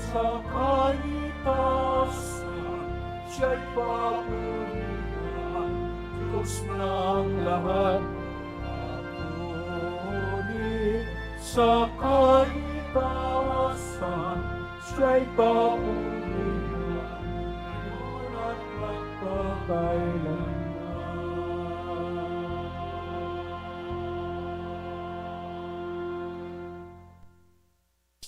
sa kaitasan, siya'y papurihan, Diyos ng lahat. Papuri sa kaitasan, siya'y papurihan, ngayon at magpakailanman.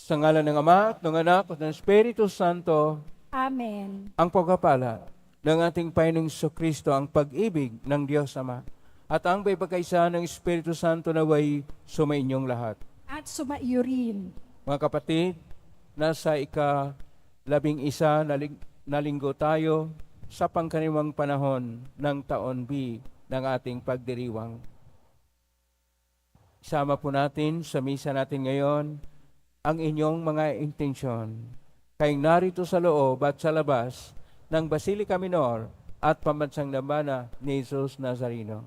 Sa ngalan ng Ama, at ng Anak, at ng Espiritu Santo, Amen. ang pagpapala ng ating Panginoong Kristo, ang pag-ibig ng Diyos Ama, at ang pagkakaisa ng Espiritu Santo naway sumainyong lahat. At sumaiyo rin. Mga kapatid, nasa ika-11 na linggo tayo sa pangkaraniwang panahon ng taon B ng ating pagdiriwang. Isama po natin sa misa natin ngayon ang inyong mga intensyon. Kayong narito sa loob at sa labas ng Basilica Minor at Pambansang Dambana ni Jesus Nazareno.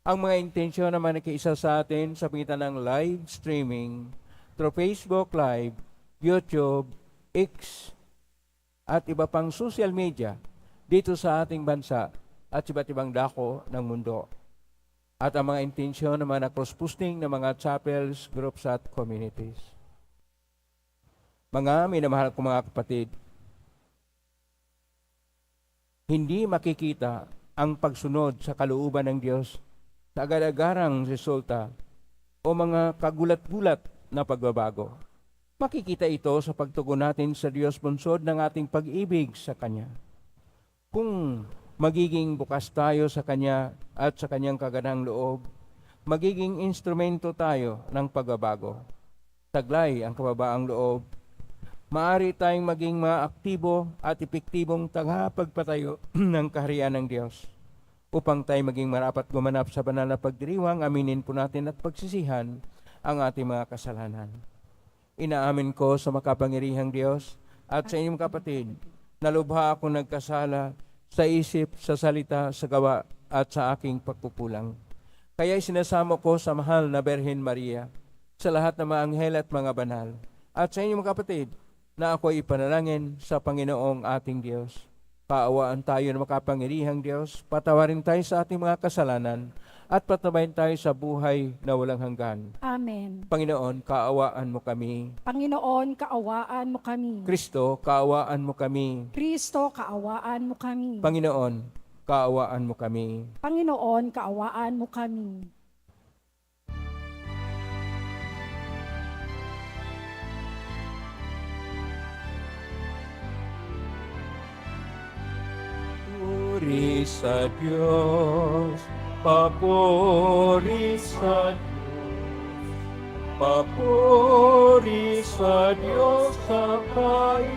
Ang mga intensyon naman nakiisa sa atin sa pagitan ng live streaming through Facebook Live, YouTube, X, at iba pang social media dito sa ating bansa at iba't ibang dako ng mundo. At ang mga intensyon naman na cross-posting ng mga chapels, groups at communities. Mga minamahal kong mga kapatid, hindi makikita ang pagsunod sa kalooban ng Diyos sa agad-agarang resulta o mga kagulat-gulat na pagbabago. Makikita ito sa pagtugon natin sa Diyos bunsod ng ating pag-ibig sa Kanya. Kung magiging bukas tayo sa Kanya at sa Kanyang kagandahang loob, magiging instrumento tayo ng pagbabago. Taglay ang kababaang loob, maaari tayong maging mga aktibo at epektibong tagapagpatayo ng kaharian ng Diyos. Upang tayo maging marapat gumanap sa banal na pagdiriwang, aminin po natin at pagsisihan ang ating mga kasalanan. Inaamin ko sa makapangyarihang Diyos at sa inyong kapatid, na lubha ako nagkasala sa isip, sa salita, sa gawa at sa aking pagkukulang. Kaya sinasamo ko sa mahal na Birhen Maria, sa lahat ng mga anghel at mga banal, at sa inyong kapatid, na ako'y ipanalangin sa Panginoong ating Diyos. Kaawaan tayo ng makapangyarihang Diyos, patawarin tayo sa ating mga kasalanan, at patabayin tayo sa buhay na walang hanggan. Amen. Panginoon, kaawaan mo kami. Panginoon, kaawaan mo kami. Kristo, kaawaan mo kami. Kristo, kaawaan mo kami. Panginoon, kaawaan mo kami. Panginoon, kaawaan mo kami. Papuri sa Diyos, papuri sa Diyos, papuri sa Diyos sa kaitaasan.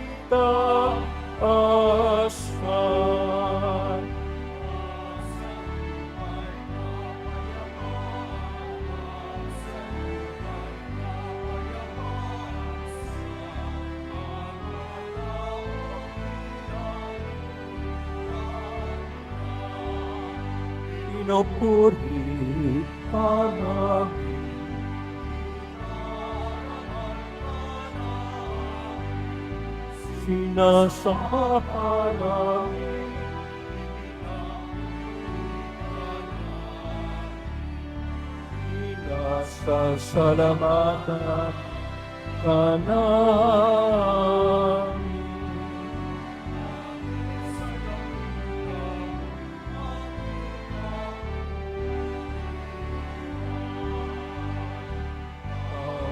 Pinupuri ka namin, sinasamahan namin, pinasasalamatan ka namin.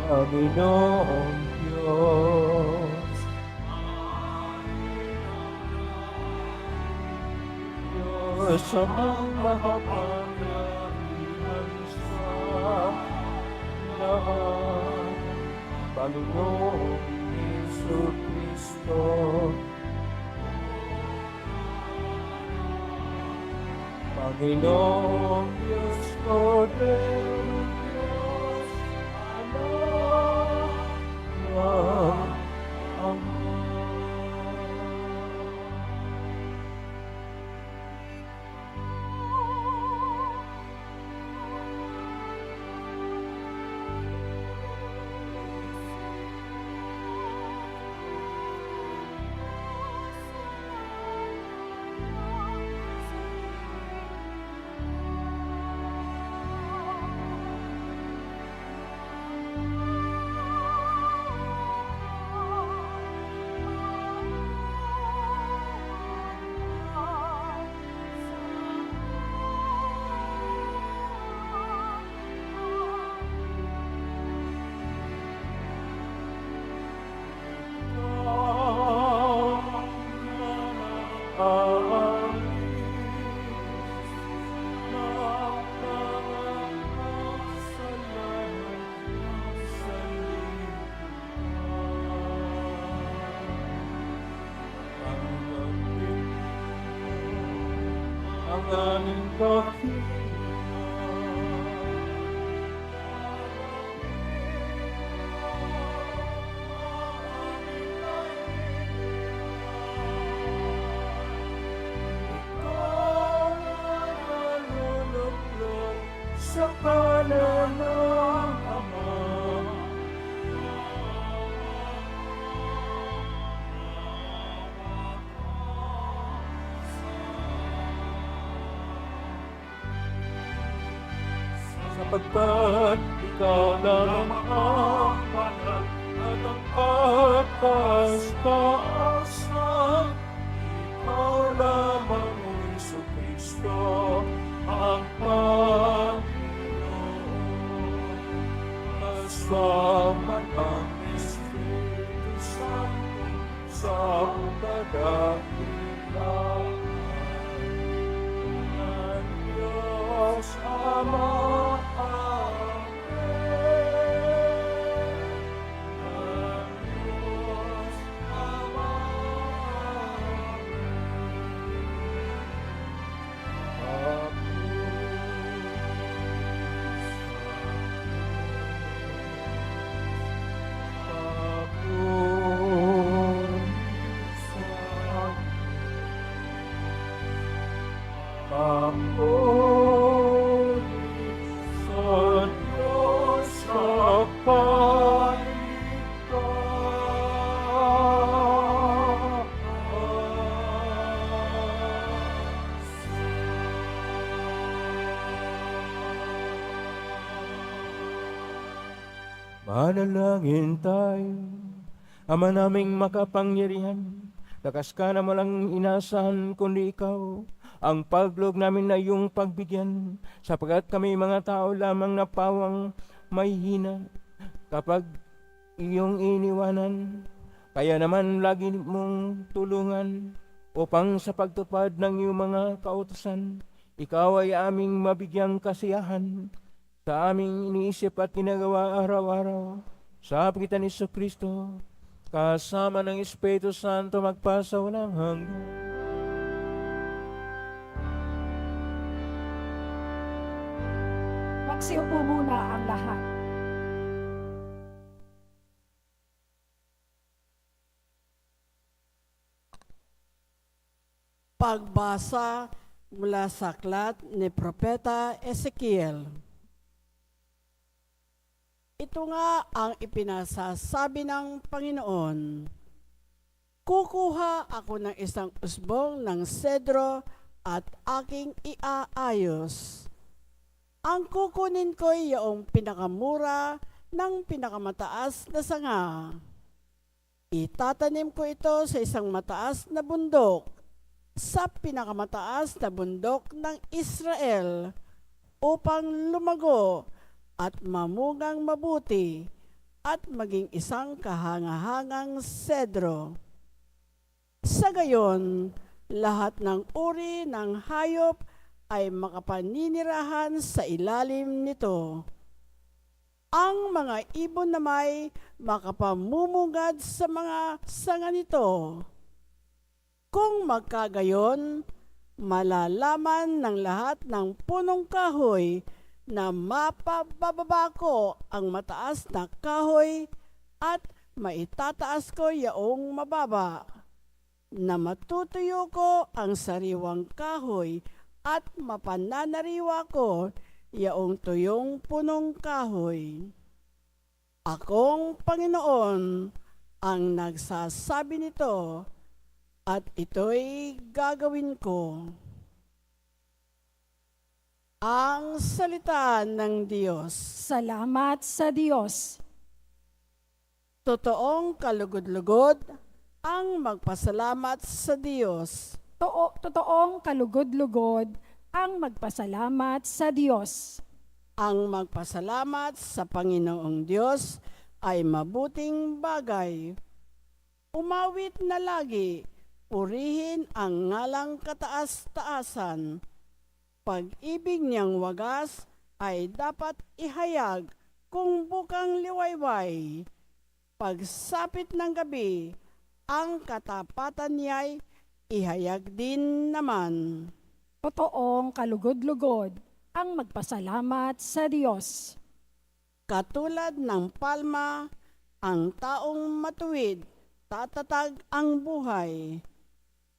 Panginoong Diyos, Diyos amang makapangyarihan sa lahat, Panginoong Jesucristo, Panginoong Diyos Cordero, aming kahilingan. Ikaw ang nalulugod sa kanan ng Ama. Sapagkat ikaw lang ang banal at ang pagkastaasan, ikaw lamang o Jesucristo ang Panginoon. Kasama ng Espiritu Santo sa kadakilaan ng Diyos Ama. Manalangin tayo, Ama naming makapangyarihan, lakas ka na walang inasahan kundi ikaw, ang paglog namin na iyong pagbigyan, sapagkat kami mga tao lamang na pawang may hina, kapag iyong iniwanan, kaya naman lagi mong tulungan, upang sa pagtupad ng iyong mga kautusan, ikaw ay aming mabigyang kasiyahan, sa aming iniisip at ginagawa araw-araw, sa pagitan ni Kristo, kasama ng Espiritu Santo magpasa walang hanggan. Magsiupo muna ang lahat. Pagbasa mula sa aklat ni Propeta Ezekiel. Ito nga ang ipinasasabi ng Panginoon. Kukuha ako ng isang usbong ng sedro at aking iaayos. Ang kukunin ko ay iyong pinakamura ng pinakamataas na sanga. Itatanim ko ito sa isang mataas na bundok, sa pinakamataas na bundok ng Israel, upang lumago at mamungang mabuti at maging isang kahangahangang sedro. Sa gayon, lahat ng uri ng hayop ay makapaninirahan sa ilalim nito. Ang mga ibon na may makapamumugad sa mga sanga nito. Kung magkagayon, malalaman ng lahat ng punong kahoy na mapababa ko ang mataas na kahoy at maitataas ko yaong mababa, na matutuyo ko ang sariwang kahoy at mapananariwa ko yaong tuyong punong kahoy. Akong Panginoon ang nagsasabi nito, at ito'y gagawin ko. Ang salita ng Diyos. Salamat sa Diyos. Totoong kalugod-lugod ang magpasalamat sa Diyos. Totoong kalugod-lugod ang magpasalamat sa Diyos. Ang magpasalamat sa Panginoong Diyos ay mabuting bagay. Umawit na lagi, purihin ang ngalang kataas-taasan. Pag-ibig niyang wagas ay dapat ihayag kung bukang liwayway. Pagsapit ng gabi, ang katapatan niya'y ihayag din naman. Totoong kalugod-lugod ang magpasalamat sa Diyos. Katulad ng palma, ang taong matuwid, tatatag ang buhay.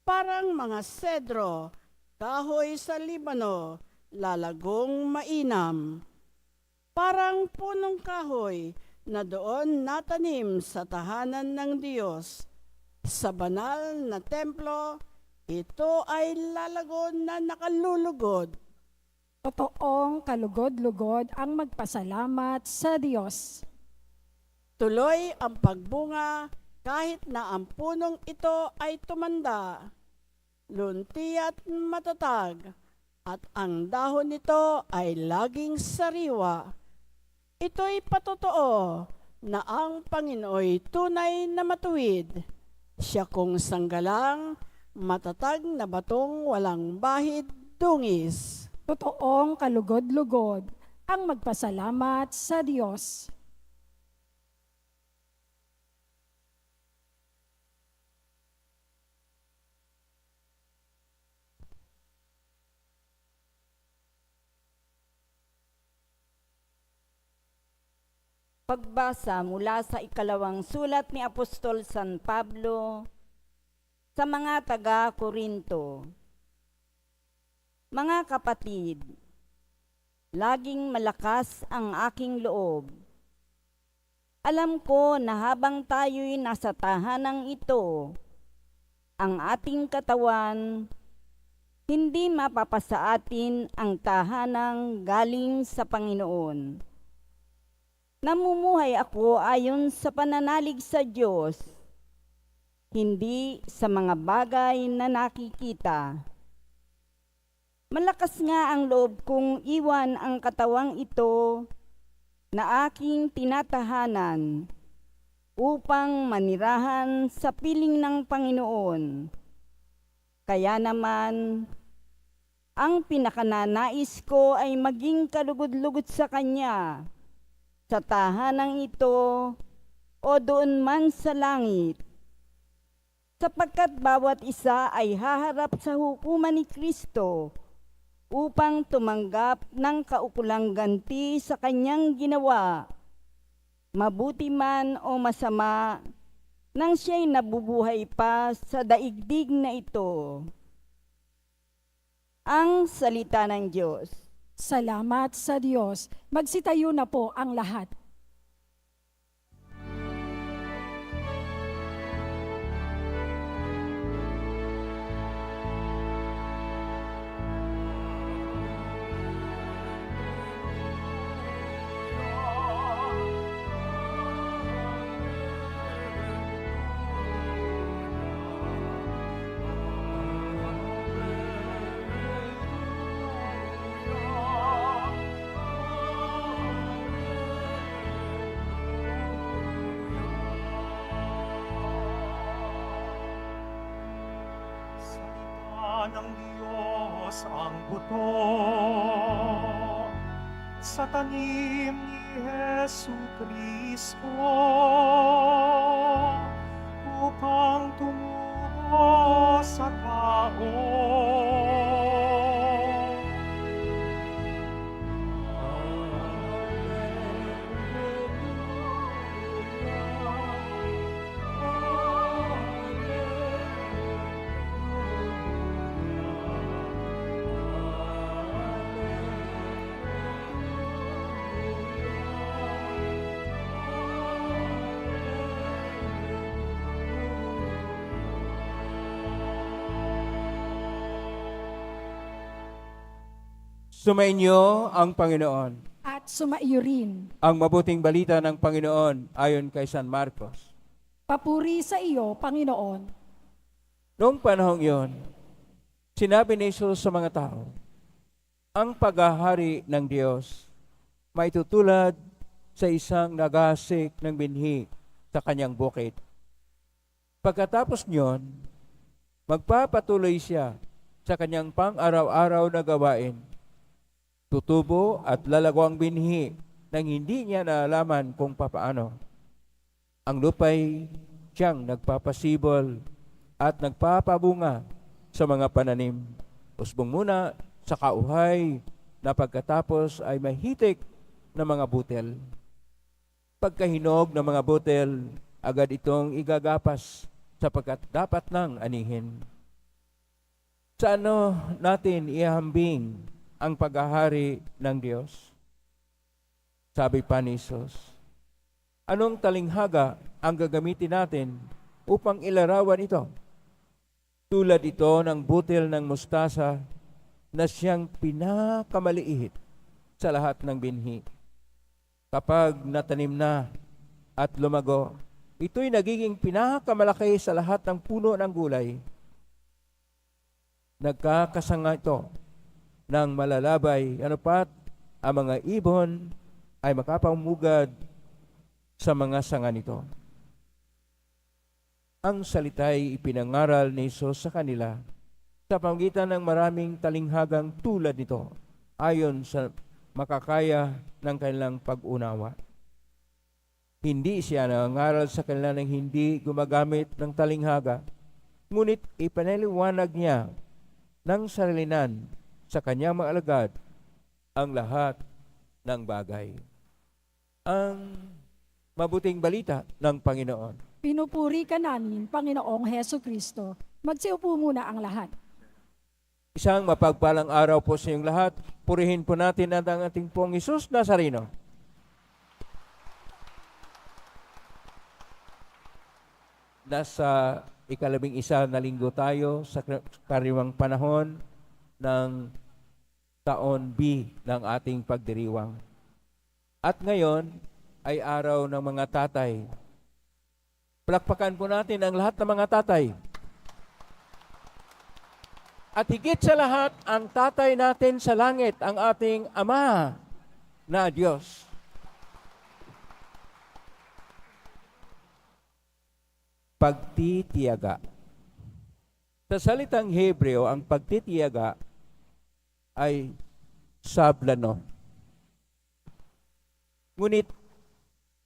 Parang mga sedro, kahoy sa Libano, lalagong mainam. Parang punong kahoy na doon natanim sa tahanan ng Diyos. Sa banal na templo, ito ay lalago na nakalulugod. Totoong kalugod-lugod ang magpasalamat sa Diyos. Tuloy ang pagbunga kahit na ang punong ito ay tumanda, lunti at matatag, at ang dahon nito ay laging sariwa. Ito'y patotoo na ang Panginooy tunay na matuwid. Siya kung sanggalang, matatag na batong walang bahid dungis. Totoong kalugod-lugod ang magpasalamat sa Diyos. Pagbasa mula sa ikalawang sulat ni Apostol San Pablo sa mga taga-Korinto. Mga kapatid, laging malakas ang aking loob. Alam ko na habang tayo'y nasa tahanang ito, ang ating katawan hindi mapapasa atin ang tahanang galing sa Panginoon. Namumuhay ako ayon sa pananalig sa Diyos, hindi sa mga bagay na nakikita. Malakas nga ang loob kong iwan ang katawang ito na aking tinatahanan upang manirahan sa piling ng Panginoon. Kaya naman, ang pinakananais ko ay maging kalugod-lugod sa Kanya, sa tahanang ito o doon man sa langit, sapagkat bawat isa ay haharap sa hukuman ni Kristo upang tumanggap ng kaukulang ganti sa kanyang ginawa, mabuti man o masama, nang siya'y nabubuhay pa sa daigdig na ito. Ang salita ng Diyos. Salamat sa Diyos. Magsitayo na po ang lahat. Ng Diyos ang buto sa tanim ni Jesu Kristo upang tumubo sa tao. Sumainyo ang Panginoon. At sumaiyo rin. Ang mabuting balita ng Panginoon ayon kay San Marcos. Papuri sa iyo, Panginoon. Noong panahong iyon, sinabi ni Jesus sa mga tao, ang paghahari ng Diyos may tutulad sa isang nagasik ng binhi sa kanyang bukid. Pagkatapos niyon, magpapatuloy siya sa kanyang pang-araw-araw na gawain. Tutubo at lalago ang binhi nang hindi niya naalaman kung papaano. Ang lupay siyang nagpapasibol at nagpapabunga sa mga pananim. Usbong muna sa kauhay na pagkatapos ay mahitik na mga butel. Pagkahinog ng mga butel, agad itong igagapas sapagkat dapat nang anihin. Sa ano natin ihambing ang paghahari ng Diyos? Sabi pa ni Jesus, anong talinghaga ang gagamitin natin upang ilarawan ito? Tulad ito ng butil ng mustasa na siyang pinakamaliit sa lahat ng binhi. Kapag natanim na at lumago, ito'y nagiging pinakamalaki sa lahat ng puno ng gulay. Nagkakasanga ito ng malalabay, ano pat ang mga ibon ay makapamugad sa mga sanga nito. Ang salita'y ipinangaral ni Jesus sa kanila sa pamamagitan ng maraming talinghagang tulad nito ayon sa makakaya ng kanilang pag-unawa. Hindi siya nangangaral sa kanila ng hindi gumagamit ng talinghaga, ngunit ipanaliwanag niya ng sarilinan sa kanyang mga alagad ang lahat ng bagay. Ang mabuting balita ng Panginoon. Pinupuri ka namin, Panginoong Heso Kristo. Magsiupo muna ang lahat. Isang mapagpalang araw po sa inyong lahat. Purihin po natin ang ating pong Jesus Nazareno. Nasa 11 na linggo tayo sa kariwang panahon ng taon B ng ating pagdiriwang. At ngayon ay araw ng mga tatay. Palakpakan po natin ang lahat ng mga tatay. At higit sa lahat, ang tatay natin sa langit, ang ating Ama na Diyos. Pagtitiyaga. Sa salitang Hebreo, ang pagtitiyaga ay sablano. Ngunit,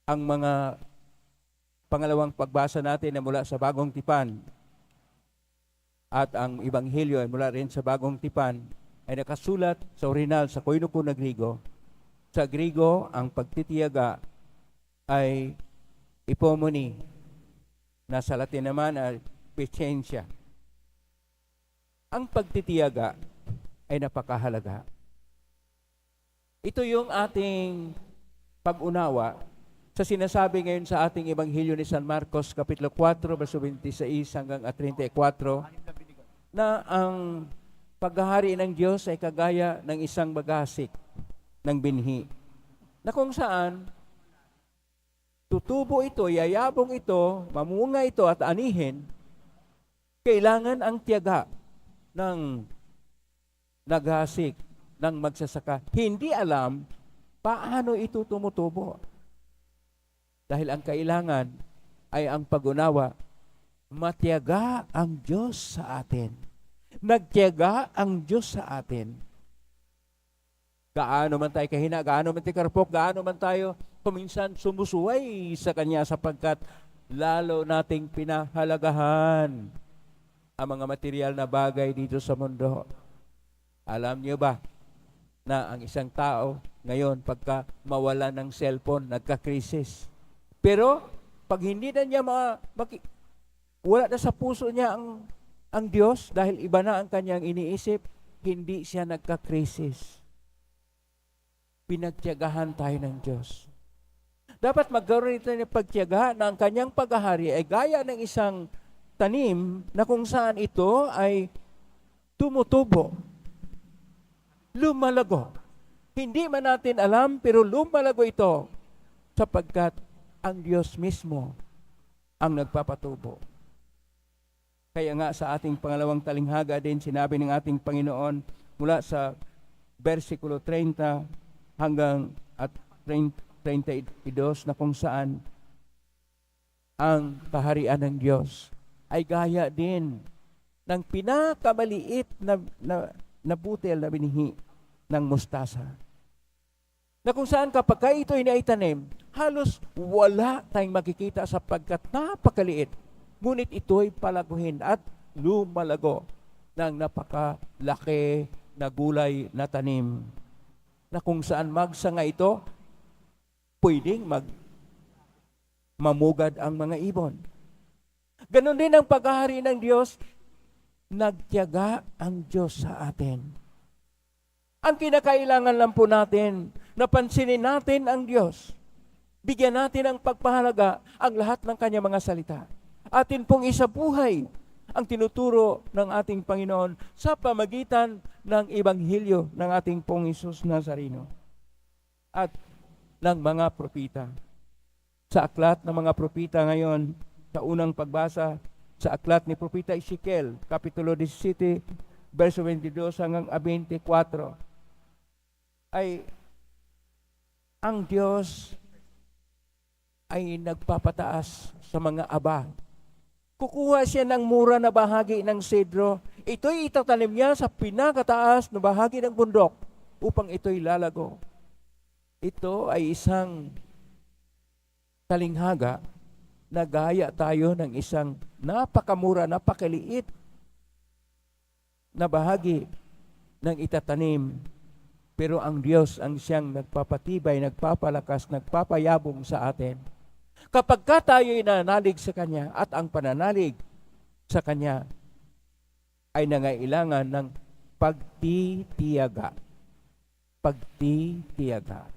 ang mga pangalawang pagbasa natin na mula sa Bagong Tipan at ang Ebanghelyo ay mula rin sa Bagong Tipan ay nakasulat sa orihinal sa Koinoko na Grigo. Sa Grigo, ang pagtitiyaga ay ipomoni, na sa Latin naman ay patiensya. Ang pagtitiyaga ay napakahalaga. Ito yung ating pag-unawa sa sinasabi ngayon sa ating Ebanghelyo ni San Marcos, Kapitulo 4, verso 26 hanggang 34, na ang paghahari ng Diyos ay kagaya ng isang bagasik ng binhi, na kung saan tutubo ito, yayabong ito, mamunga ito at anihin, kailangan ang tiyaga ng naghasik, ng magsasaka. Hindi alam paano ito tumutubo. Dahil ang kailangan ay ang pag-unawa, matiyaga ang Diyos sa atin. Nagtiyaga ang Diyos sa atin. Gaano man tayo kahina, gaano man tayo karpok, gaano man tayo kuminsan sumusuway sa Kanya sapagkat lalo nating pinahalagahan ang mga material na bagay dito sa mundo. Alam niyo ba na ang isang tao ngayon pagka mawala ng cellphone, nagka-krisis. Pero pag hindi na niya wala na sa puso niya ang Diyos dahil iba na ang kanyang iniisip, hindi siya nagka-krisis. Pinagtiyagahan tayo ng Diyos. Dapat magkaroon ito ng pagtiyaga na ang kanyang paghahari ay gaya ng isang tanim na kung saan ito ay tumutubo, lumalago. Hindi man natin alam pero lumalago ito sapagkat ang Diyos mismo ang nagpapatubo. Kaya nga sa ating pangalawang talinghaga din sinabi ng ating Panginoon mula sa versikulo 30 hanggang at 32 na kung saan ang kaharian ng Diyos ay gaya din ng pinakamaliit na butil na binihi ng mustasa. Na kung saan kapag ito'y naitanim, halos wala tayong makikita sapagkat napakaliit. Ngunit ito'y palaguhin at lumalago. ng napakalaki na gulay na tanim na kung saan magsanga ito, pwedeng mamugad ang mga ibon. Ganon din ang paghahari ng Diyos, nagtiyaga ang Diyos sa atin. Ang kinakailangan lang po natin, napansinin natin ang Diyos. Bigyan natin ang pagpahalaga ang lahat ng kanyang mga salita. Atin pong isabuhay ang tinuturo ng ating Panginoon sa pamagitan ng Ebanghelyo ng ating pong Hesus Nazareno at ng mga propita. Sa aklat ng mga propita ngayon, sa unang pagbasa, sa aklat ni Propita Ezekiel, Kapitulo 17, verso 22 hanggang 24, ay ang Diyos ay nagpapataas sa mga aba. Kukuha siya ng mura na bahagi ng sedro. Ito'y itatanim niya sa pinakataas na bahagi ng bundok upang ito'y lalago. Ito ay isang talinghaga na gaya tayo ng isang napakamura, napakaliit na bahagi ng itatanim. Pero ang Diyos ang siyang nagpapatibay, nagpapalakas, nagpapayabong sa atin. Kapag tayo'y nanalig sa Kanya at ang pananalig sa Kanya ay nangailangan ng pagtitiyaga. Pagtitiyaga.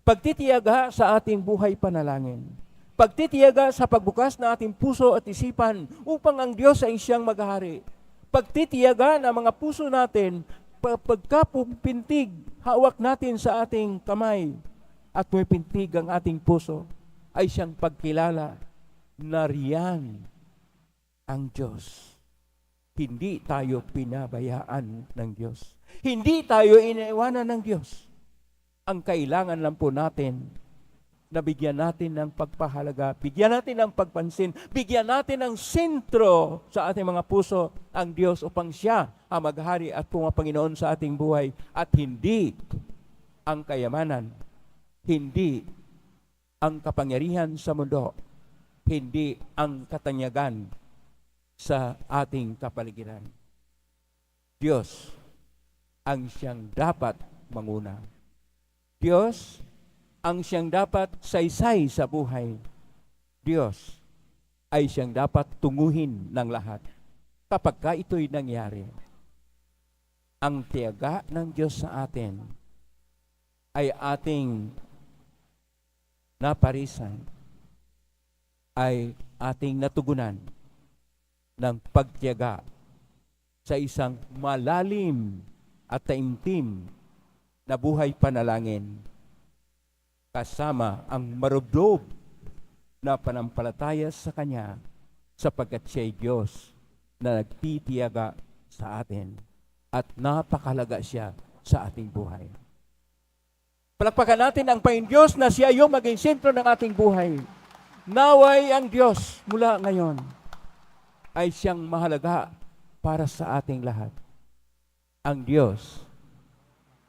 Pagtitiyaga sa ating buhay panalangin. Pagtitiyaga sa pagbukas ng ating puso at isipan upang ang Diyos ay siyang maghari. Pagtitiyaga ng mga puso natin pagkapupintig, hawak natin sa ating kamay at may pintig ang ating puso ay siyang pagkilala na riyan ang Diyos. Hindi tayo pinabayaan ng Diyos. Hindi tayo iniiwanan ng Diyos. Ang kailangan lang po natin na bigyan natin ng pagpahalaga, bigyan natin ng pagpansin, bigyan natin ng sentro sa ating mga puso ang Diyos upang siya ang maghari at pumapanginoon sa ating buhay at hindi ang kayamanan, hindi ang kapangyarihan sa mundo, hindi ang katanyagan sa ating kapaligiran. Diyos ang siyang dapat manguna. Diyos ang siyang dapat saysay sa buhay. Diyos ay siyang dapat tunguhin ng lahat. Kapag ka ito'y nangyari, ang tiyaga ng Diyos sa atin ay ating naparisan, ay ating natugunan ng pagtiyaga sa isang malalim at taimtim na buhay panalangin kasama ang marubdob na panampalataya sa Kanya sapagkat siya'y Diyos na nagtitiyaga sa atin at napakahalaga siya sa ating buhay. Palakpakan natin ang Panginoon Diyos na siya yung maging sentro ng ating buhay. Naway ang Diyos mula ngayon ay siyang mahalaga para sa ating lahat. Ang Diyos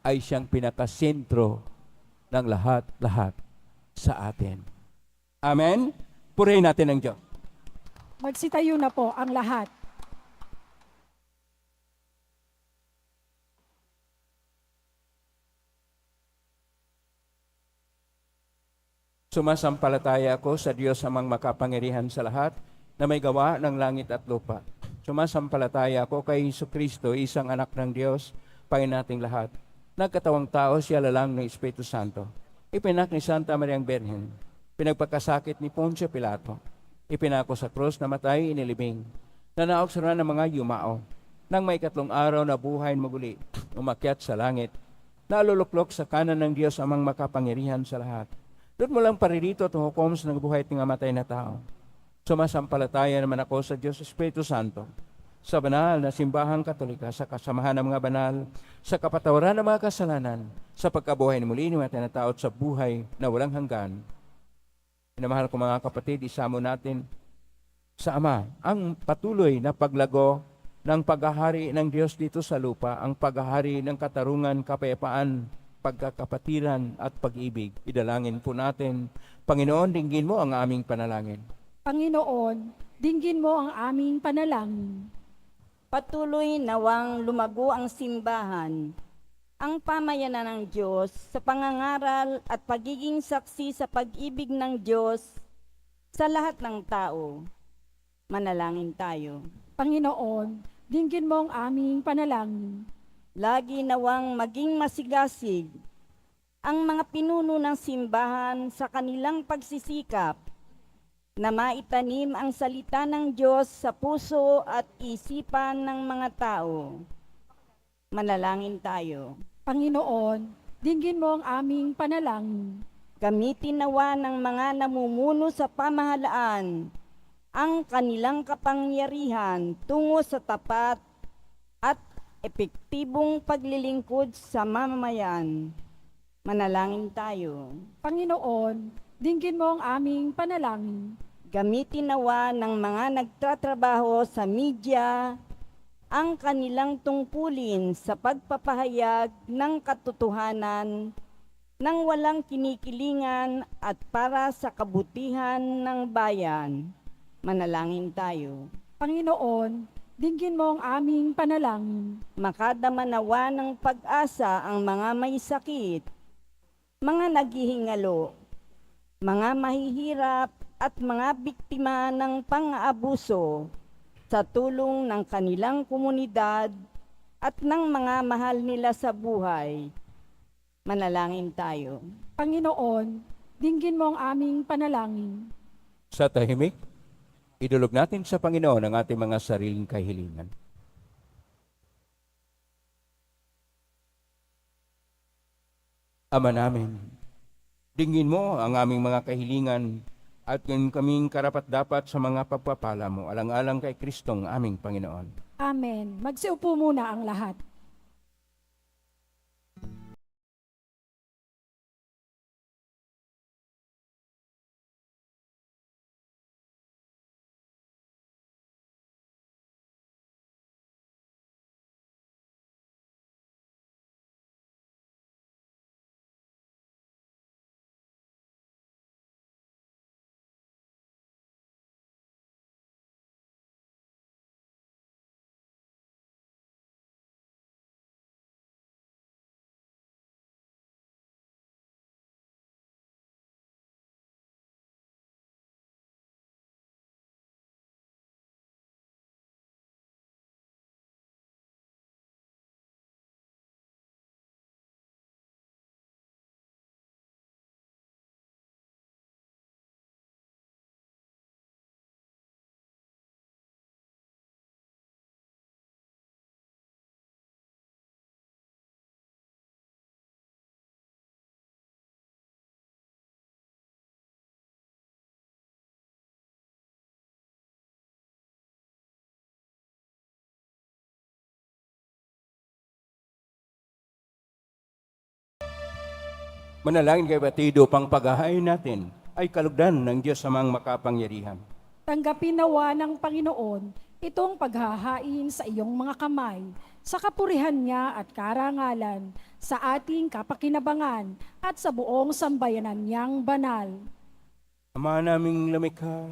ay siyang pinakasentro ng lahat-lahat sa atin. Amen? Purihin natin ang Diyos. Magsitayo na po ang lahat. Sumasampalataya ako sa Diyos amang makapangyarihan sa lahat na may gawa ng langit at lupa. Sumasampalataya ako kay Jesucristo, isang anak ng Diyos, Panginoon nating lahat. Nagkatawang tao, siya lalang ng Espiritu Santo. Ipinak ni Santa Mariang Birhen. Pinagpagkasakit ni Poncio Pilato. Ipinako sa krus na matay, inilibing. Nanaog sa ng mga yumao. Nang may 3 araw na buhay muli, umakyat sa langit. Naluluklok sa kanan ng Diyos amang makapangyarihan sa lahat. Doon mo lang paririto at hukom sa nagbuhay at ngamatay na tao. Sumasampalataya naman ako sa Diyos Espiritu Santo, sa banal na simbahang katolika, sa kasamahan ng mga banal, sa kapatawaran ng mga kasalanan, sa pagkabuhay ni muli ni mga tinatao at sa buhay na walang hanggan. Minamahal ko mga kapatid, isamo natin sa Ama ang patuloy na paglago ng paghahari ng Diyos dito sa lupa, ang paghahari ng katarungan, kapayapaan, pagkakapatiran at pag-ibig. Idalangin po natin, Panginoon, dinggin mo ang aming panalangin. Panginoon, dinggin mo ang aming panalangin. Patuloy nawang lumago ang simbahan, ang pamayanan ng Diyos sa pangangaral at pagiging saksi sa pag-ibig ng Diyos sa lahat ng tao. Manalangin tayo. Panginoon, dinggin mo ang aming panalangin. Lagi nawang maging masigasig ang mga pinuno ng simbahan sa kanilang pagsisikap na maitanim ang salita ng Diyos sa puso at isipan ng mga tao. Manalangin tayo. Panginoon, dinggin mo ang aming panalangin. Gamitin nawa ng mga namumuno sa pamahalaan ang kanilang kapangyarihan tungo sa tapat at epektibong paglilingkod sa mamamayan. Manalangin tayo. Panginoon, dinggin mo ang aming panalangin. Gamitin nawa ng mga nagtatrabaho sa media ang kanilang tungkulin sa pagpapahayag ng katotohanan nang walang kinikilingan at para sa kabutihan ng bayan. Manalangin tayo. Panginoon, dinggin mo ang aming panalangin. Makadama nawa ng pag-asa ang mga may sakit, mga naghihingalo, mga mahihirap at mga biktima ng pang-aabuso sa tulong ng kanilang komunidad at ng mga mahal nila sa buhay. Manalangin tayo. Panginoon, dinggin mo ang aming panalangin. Sa tahimik, idulog natin sa Panginoon ang ating mga sariling kahilingan. Ama namin, dinggin mo ang aming mga kahilingan at yung kaming karapat-dapat sa mga pagpapala mo, alang-alang kay Kristong aming Panginoon. Amen. Magsiupo muna ang lahat. Manalangin kay Batido, pang paghahain natin ay kalugdan ng Diyos sa mga makapangyarihan. Tanggapin nawa ng Panginoon itong paghahain sa iyong mga kamay, sa kapurihan niya at karangalan, sa ating kapakinabangan at sa buong sambayanan niyang banal. Ama naming lumikha,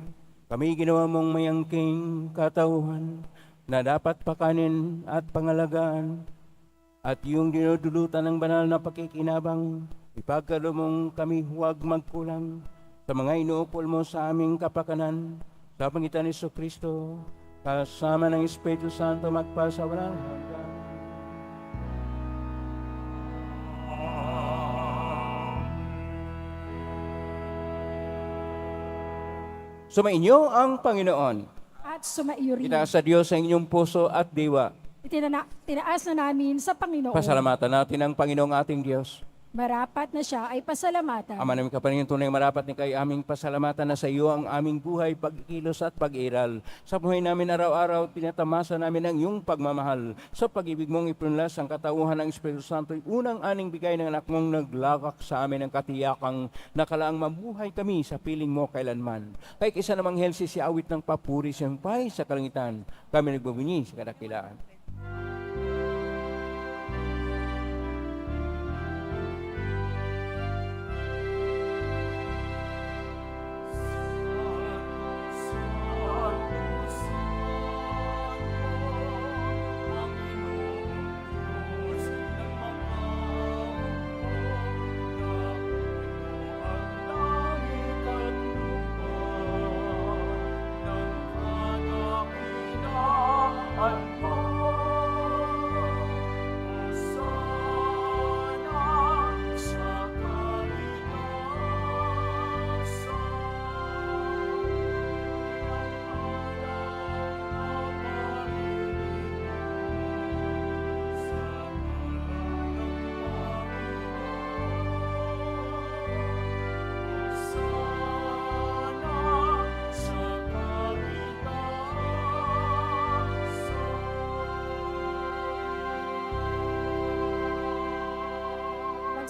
kami ginawa mong mayangking katauhan na dapat pakanin at pangalagaan at yung dinudulutan ng banal na pakikinabang, ipagkalo mong kami huwag magkulang sa mga inuukol mo sa aming kapakanan sa pangitan ni Kristo, kasama ng Espiritu Santo magpasa walang hanggan. Sumainyo ang Panginoon. At sumaiyo rin. Itaas sa Diyos ang inyong puso at diwa. Tinaas na namin sa Panginoon. Pasalamatan natin ang Panginoong ating Diyos. Marapat na siya ay pasalamatan. Ama namin kapaningin tunay marapat ni kay aming pasalamatan na sa iyo ang aming buhay, pagkilos at pag-iral. Sa buhay namin araw-araw, tinatamasa namin ang iyong pagmamahal. Sa pag-ibig mong ipinlas ang katauhan ng Espiritu Santo, unang aning bigay ng anak mong naglakak sa amin ang katiyakang nakalaang mabuhay kami sa piling mo kailanman. Kay kisa namang helsi si awit ng papuri siyang pay sa kalangitan, kami nagbubunyi sa kadakilaan.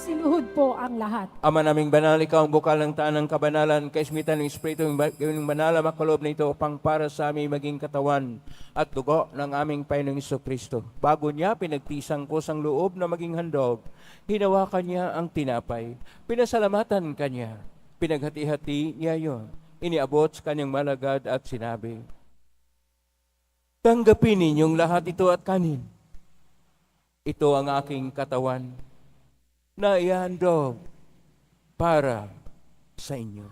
Sinuhod po ang lahat. Ama naming banal, ikaw ang bukal ng tanang kabanalan, kaismitan ng Espiritu ng banal na makulob na ito upang para sa aming maging katawan at dugo ng aming Panginoong Kristo. Bago niya pinagtisang ko sang loob na maging handog, hinawakan niya ang tinapay, pinasalamatan kanya, pinaghati-hati niya yon, iniabot sa kanyang malagad at sinabi, tanggapin ninyong lahat ito at kanin. Ito ang aking katawan na ihandog para sa inyo.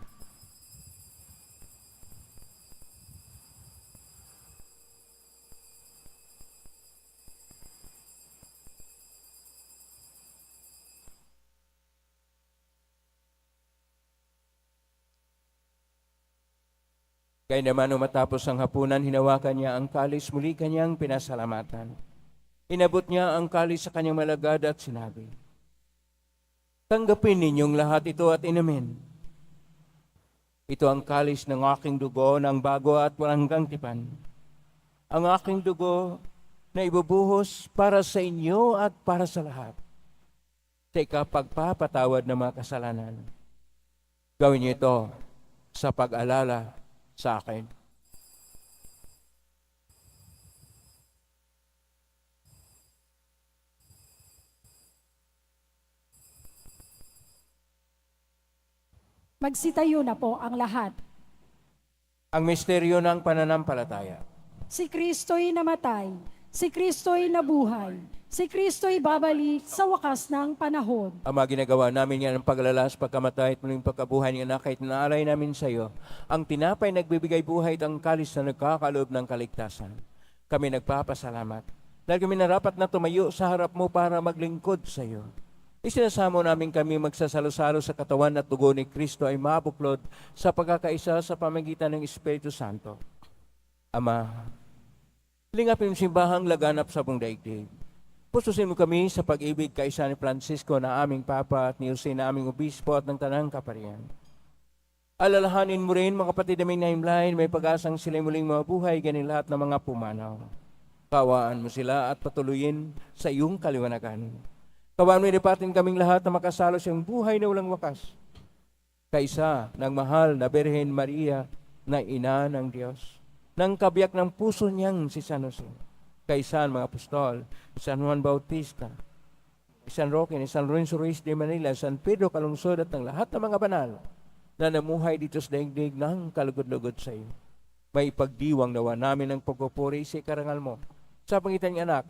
Kaya naman nung matapos ang hapunan, hinawakan niya ang kalis, muli kanyang pinasalamatan. Inabot niya ang kalis sa kanyang malagad at sinabi, tanggapin ninyong lahat ito at inumin. Ito ang kalis ng aking dugo ng bago at walang hanggang tipan. Ang aking dugo na ibubuhos para sa inyo at para sa lahat. Sa ikapagpapatawad ng mga kasalanan. Gawin niyo ito sa pag-alala sa akin. Magsitayo na po ang lahat. Ang misteryo ng pananampalataya. Si Kristo'y namatay, si Kristo'y nabuhay, si Kristo'y babalik sa wakas ng panahon. Ama, ginagawa namin yan ang paglalas, pagkamatay at muling pagkabuhay ng anak kahit naalay namin sa iyo. Ang tinapay nagbibigay buhay at ang kalis na nagkakaloob ng kaligtasan. Kami nagpapasalamat dahil kami narapat na tumayo sa harap mo para maglingkod sa iyo. Isinasamo namin kami magsasalo-salo sa katawan at dugo ni Kristo ay mabuklod sa pagkakaisa sa pamagitan ng Espiritu Santo. Ama, lingapin mo simbahang laganap sa buong daigdig. Pustusin mo kami sa pag-ibig kaisa ni Francisco na aming Papa at ni Jose na aming Obispo at ng Tanang Kaparian. Alalahanin mo rin mga kapatid naming naimlahin, may pag-asang sila muling mabuhay ganin lahat ng mga pumanaw. Kawaan mo sila at patuloyin sa iyong kaliwanagan. Kawaan mo inipatin kaming lahat na makasalo siyang buhay na walang wakas. Kaisa ng mahal na Birhen Maria na ina ng Diyos, ng kabiyak ng puso niyang si San Jose. Kaisa mga apostol, San Juan Bautista, San Roque, San Lorenzo Ruiz de Manila, San Pedro Calungsod at ng lahat ng mga banal na namuhay dito sa daigdig ng kalugod-lugod sa iyo. May pagdiwang nawa namin ng pagpupuri sa karangal mo sa pangitan ng anak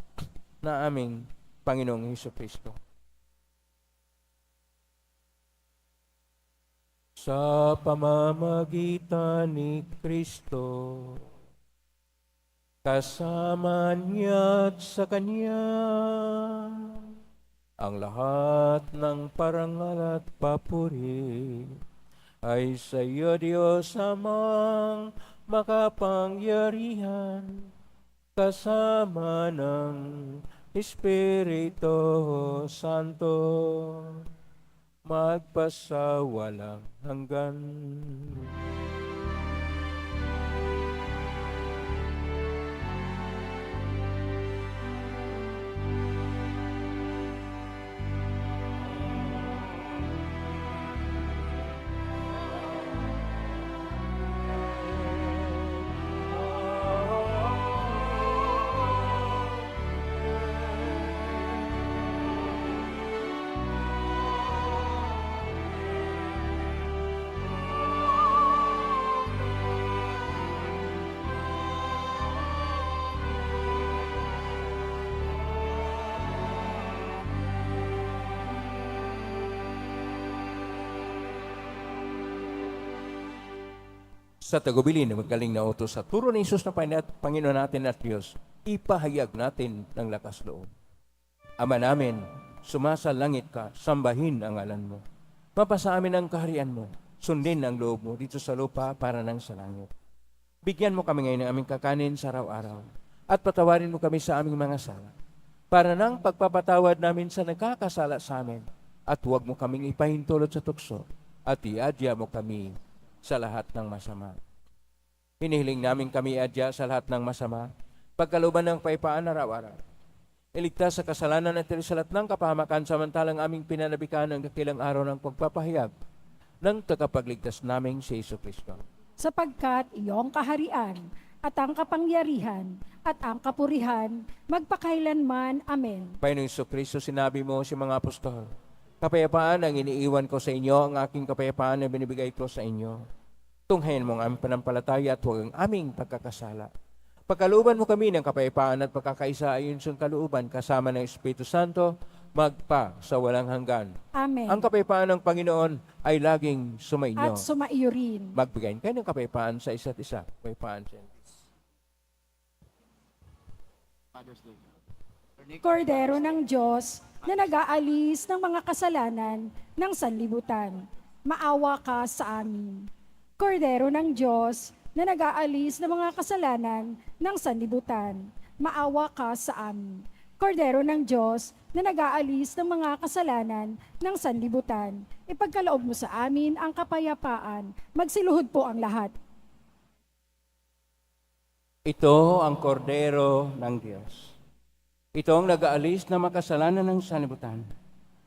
na aming Panginoong Jesucristo. Sa pamamagitan ni Kristo, kasama niya at sa Kanya, ang lahat ng parangal at papuri ay sa iyo, Diyos Amang makapangyarihan, kasama ng Espiritu Santo, magpasawalang hanggan. Sa tagubilin na magaling na utos sa turo ni Jesus na Panginoon natin at Diyos, ipahayag natin ng lakas loob. Ama namin, sumasalangit ka, sambahin ang ngalan mo. Mapasa amin ang kaharian mo, sundin ang loob mo dito sa lupa para nang sa langit. Bigyan mo kami ngayon ng aming kakanin sa araw-araw at patawarin mo kami sa aming mga sala para nang pagpapatawad namin sa nagkakasala sa amin at huwag mo kaming ipahintulot sa tukso at iadya mo kami sa lahat ng masama. Hinihiling namin kami adya sa lahat ng masama, pagkaluban ng paipaan araw-araw. Iligtas sa kasalanan at tirisalat ng kapahamakan samantalang aming pinanabikan ang dakilang araw ng pagpapahayag ng tagapagligtas naming si Hesus Kristo. Sapagkat iyong kaharian at ang kapangyarihan at ang kapurihan magpakailanman. Amen. Panginoong Hesus Kristo, sinabi mo sa mga apostol, kapayapaan ang iniiwan ko sa inyo, ang aking kapayapaan na binibigay ko sa inyo. Tunghayin mo ang aming panampalataya at huwag ang aming pagkakasala. Pagkalooban mo kami ng kapayapaan at pagkakaisa ayon sa kalooban kasama ng Espiritu Santo, magpa sa walang hanggan. Amen. Ang kapayapaan ng Panginoon ay laging sumainyo. At sumaiyo rin. Magbigayin kayo ng kapayapaan sa isa't isa. Kapayapaan sa inyo. Kordero ng Diyos na nag-aalis ng mga kasalanan ng sanlibutan, maawa ka sa amin. Kordero ng Diyos na nag-aalis ng mga kasalanan ng sanlibutan, maawa ka sa amin. Kordero ng Diyos na nag-aalis ng mga kasalanan ng sanlibutan, ipagkaloob mo sa amin ang kapayapaan. Magsiluhod po ang lahat. Ito ang kordero ng Diyos. Ito ang nag-aalis na makasalanan ng sanlibutan.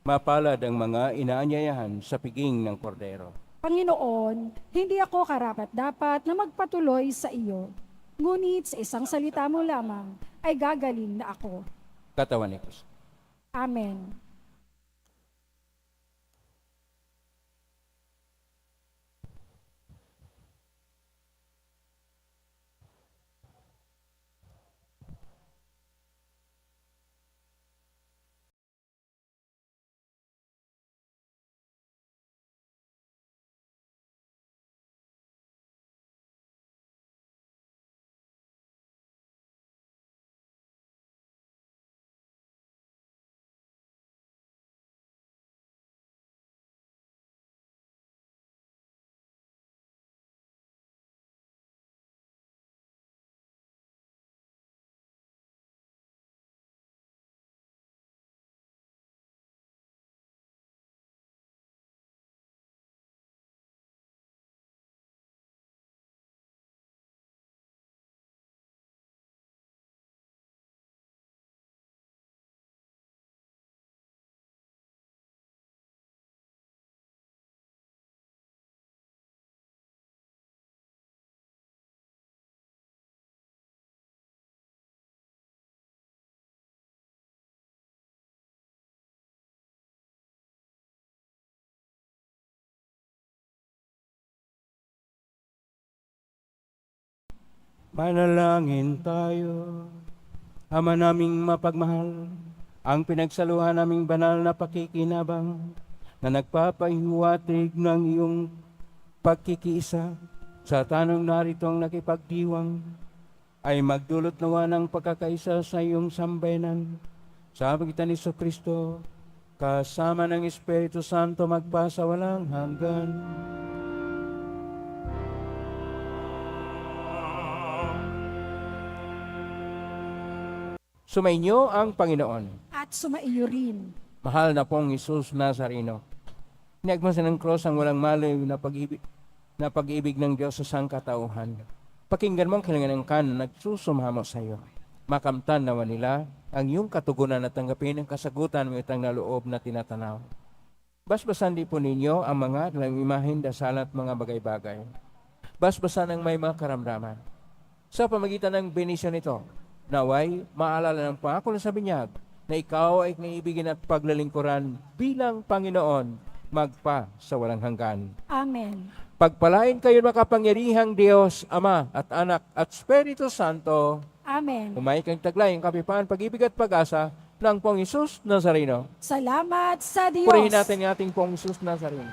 Mapalad ang mga inaanyayahan sa piging ng kordero. Panginoon, hindi ako karapat-dapat na magpatuloy sa iyo. Ngunit sa isang salita mo lamang ay gagaling na ako. Katawan ni Kristo. Amen. Manalangin tayo. Ama naming mapagmahal, ang pinagsaluhan naming banal na pakikinabang na nagpapahiwatig ng iyong pagkikiisa sa tanong naritong nakipagdiwang ay magdulot nawa ng pagkakaisa sa iyong sambayanan sa pagitan ni Kristo kasama ng Espiritu Santo magpasa walang hanggan. Sumainyo ang Panginoon. At sumaiyo rin. Mahal na pong Hesus Nazareno. Inagmasa ng cross ang walang maliw na pag-ibig ng Diyos sa sangkatauhan. Pakinggan mo ang kalingan ng na nagsusumamo sa iyo. Makamtan nawa nila ang iyong katugunan at tanggapin ang kasagutan mo itang naloob na tinatanaw. Basbasan di po ninyo ang mga dalang imahin, dasal at mga bagay-bagay. Basbasan ang may mga karamdaman. Sa pamagitan ng benisyon nito, naway maalala ng pangako na sa binyag na ikaw ay kinaibigin at paglalingkuran bilang Panginoon magpa sa walang hanggan. Amen. Pagpalain kayo makapangyarihang Diyos, Ama at Anak at Espiritu Santo. Amen. Umay kang taglay ang kapipaan, pag-ibig at pag-asa ng Pong Hesus Nazareno. Salamat sa Diyos. Purihin natin ang ating Pong Hesus Nazareno.